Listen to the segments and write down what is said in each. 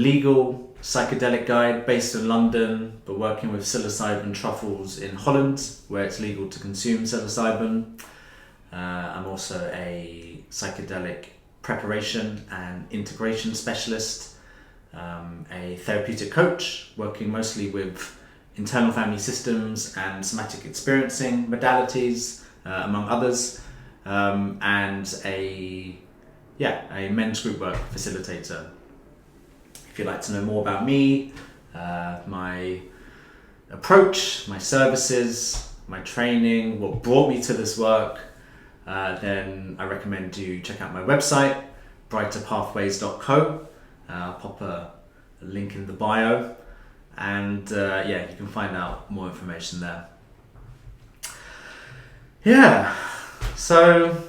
legal psychedelic guide based in London, but working with psilocybin truffles in Holland, where it's legal to consume psilocybin. I'm also a psychedelic preparation and integration specialist, a therapeutic coach, working mostly with internal family systems and somatic experiencing modalities, among others, and a men's group work facilitator. If you'd like to know more about me, my approach, my services, my training, what brought me to this work, then I recommend you check out my website, brighterpathways.co. I'll pop a link in the bio, and you can find out more information there. So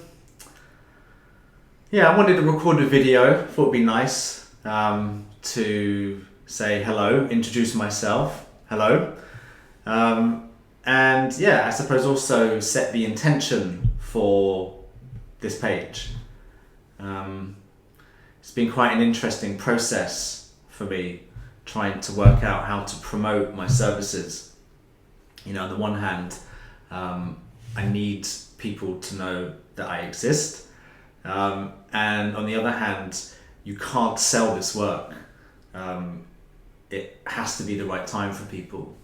I wanted to record a video. Thought it'd be nice to say hello, introduce myself, hello, and I suppose also set the intention for this page. It's been quite an interesting process for me, trying to work out how to promote my services. On the one hand, I need people to know that I exist, and on the other hand, you can't sell this work. It has to be the right time for people.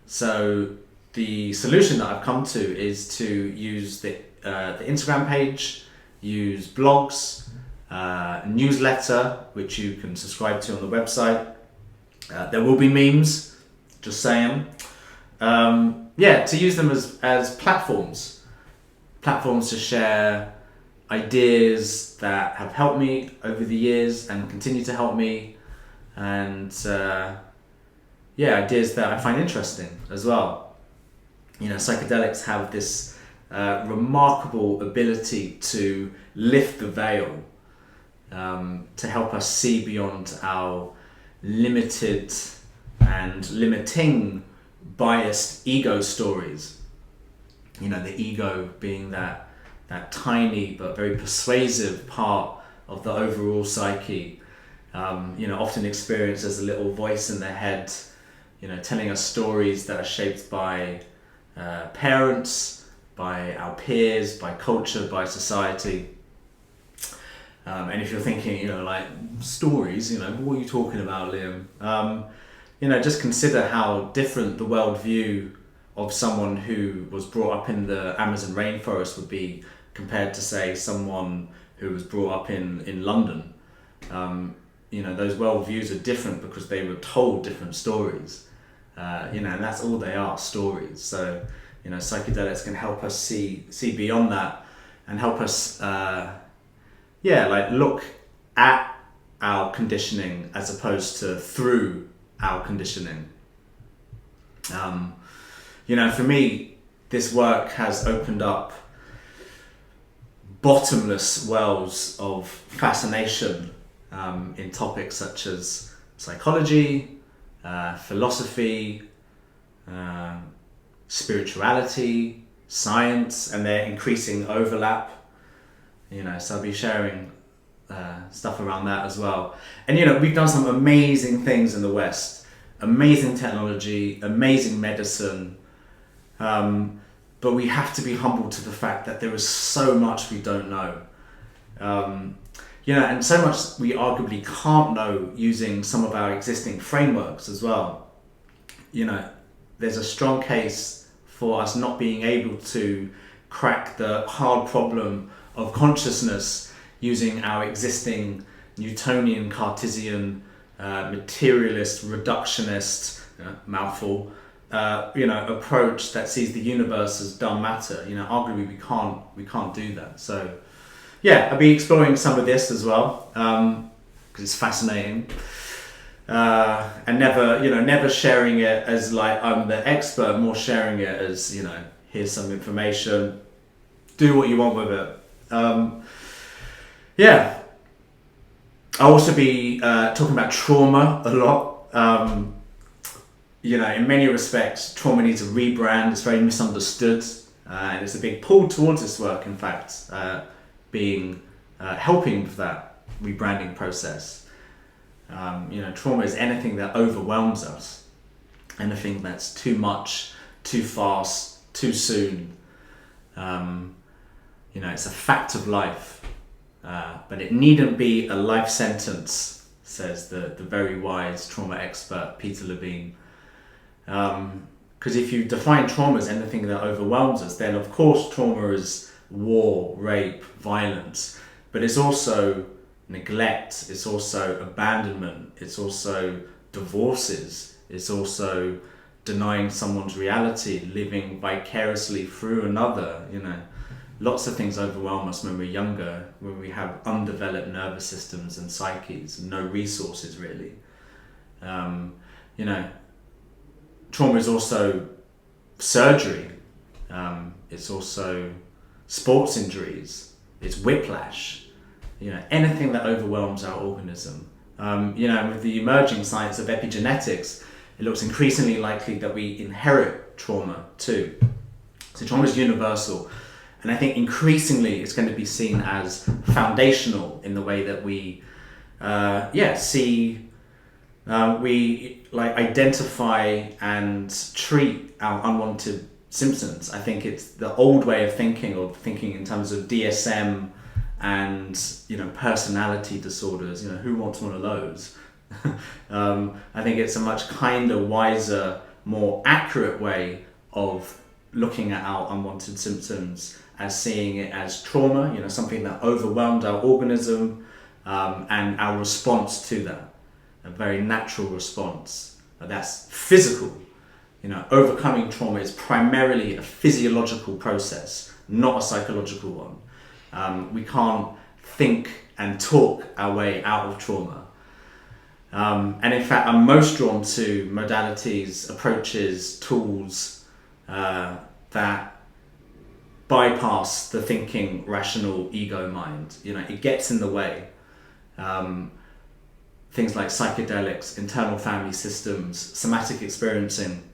So the solution that I've come to is to use the Instagram page, use blogs, newsletter, which you can subscribe to on the website. There will be memes, just saying. To use them as platforms to share ideas that have helped me over the years and continue to help me, and ideas that I find interesting as well. Psychedelics have this remarkable ability to lift the veil, to help us see beyond our limited and limiting biased ego stories. The ego being that tiny but very persuasive part of the overall psyche, often experienced as a little voice in their head, telling us stories that are shaped by parents, by our peers, by culture, by society. And if you're thinking, like stories, what are you talking about, Liam? Just consider how different the worldview of someone who was brought up in the Amazon rainforest would be compared to, say, someone who was brought up in London. Those worldviews are different because they were told different stories. And that's all they are, stories. So, psychedelics can help us see beyond that and help us, look at our conditioning as opposed to through our conditioning. For me, this work has opened up bottomless wells of fascination in topics such as psychology, philosophy, spirituality, science, and their increasing overlap. So I'll be sharing stuff around that as well. And we've done some amazing things in the West, amazing technology, amazing medicine, but we have to be humble to the fact that there is so much we don't know. And so much we arguably can't know using some of our existing frameworks as well. There's a strong case for us not being able to crack the hard problem of consciousness using our existing Newtonian, Cartesian, materialist, reductionist, mouthful, approach that sees the universe as dumb matter. Arguably we can't do that. So I'll be exploring some of this as well, because it's fascinating, and never sharing it as like I'm the expert, more sharing it as, here's some information, do what you want with it. I'll also be talking about trauma a lot. In many respects, trauma needs a rebrand. It's very misunderstood, and it's a big pull towards this work, in fact, helping with that rebranding process. Trauma is anything that overwhelms us, anything that's too much, too fast, too soon. It's a fact of life, but it needn't be a life sentence, says the very wise trauma expert Peter Levine. Because if you define trauma as anything that overwhelms us, then of course trauma is war, rape, violence, but it's also neglect, it's also abandonment, it's also divorces, it's also denying someone's reality, living vicariously through another. Lots of things overwhelm us when we're younger, when we have undeveloped nervous systems and psyches, no resources really. Trauma is also surgery, it's also sports injuries, it's whiplash, anything that overwhelms our organism. With the emerging science of epigenetics, it looks increasingly likely that we inherit trauma too. So trauma is universal, and I think increasingly it's going to be seen as foundational in the way that we we identify and treat our unwanted symptoms. I think it's the old way of thinking in terms of DSM and personality disorders. Who wants one of those? I think it's a much kinder, wiser, more accurate way of looking at our unwanted symptoms, as seeing it as trauma, something that overwhelmed our organism, and our response to that, a very natural response. That's physical. Overcoming trauma is primarily a physiological process, not a psychological one. We can't think and talk our way out of trauma. And in fact, I'm most drawn to modalities, approaches, tools that bypass the thinking, rational ego mind. It gets in the way. Things like psychedelics, internal family systems, somatic experiencing,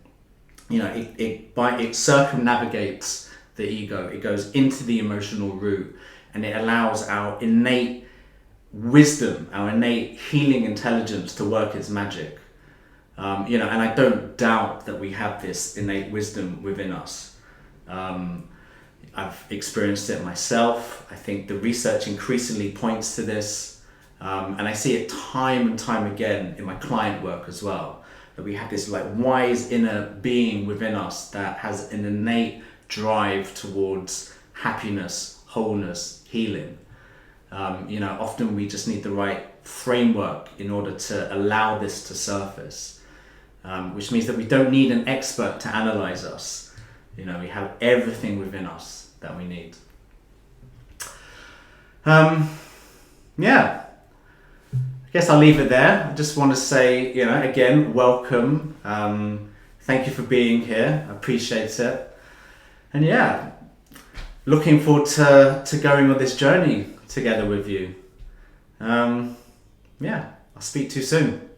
it circumnavigates the ego. It goes into the emotional root, and it allows our innate wisdom, our innate healing intelligence to work its magic. And I don't doubt that we have this innate wisdom within us. I've experienced it myself. I think the research increasingly points to this. And I see it time and time again in my client work as well, that we have this wise inner being within us that has an innate drive towards happiness, wholeness, healing. Often we just need the right framework in order to allow this to surface, which means that we don't need an expert to analyze us. We have everything within us that we need. I guess I'll leave it there. I just want to say, again, welcome. Thank you for being here. I appreciate it. And looking forward to going on this journey together with you. I'll speak to you soon.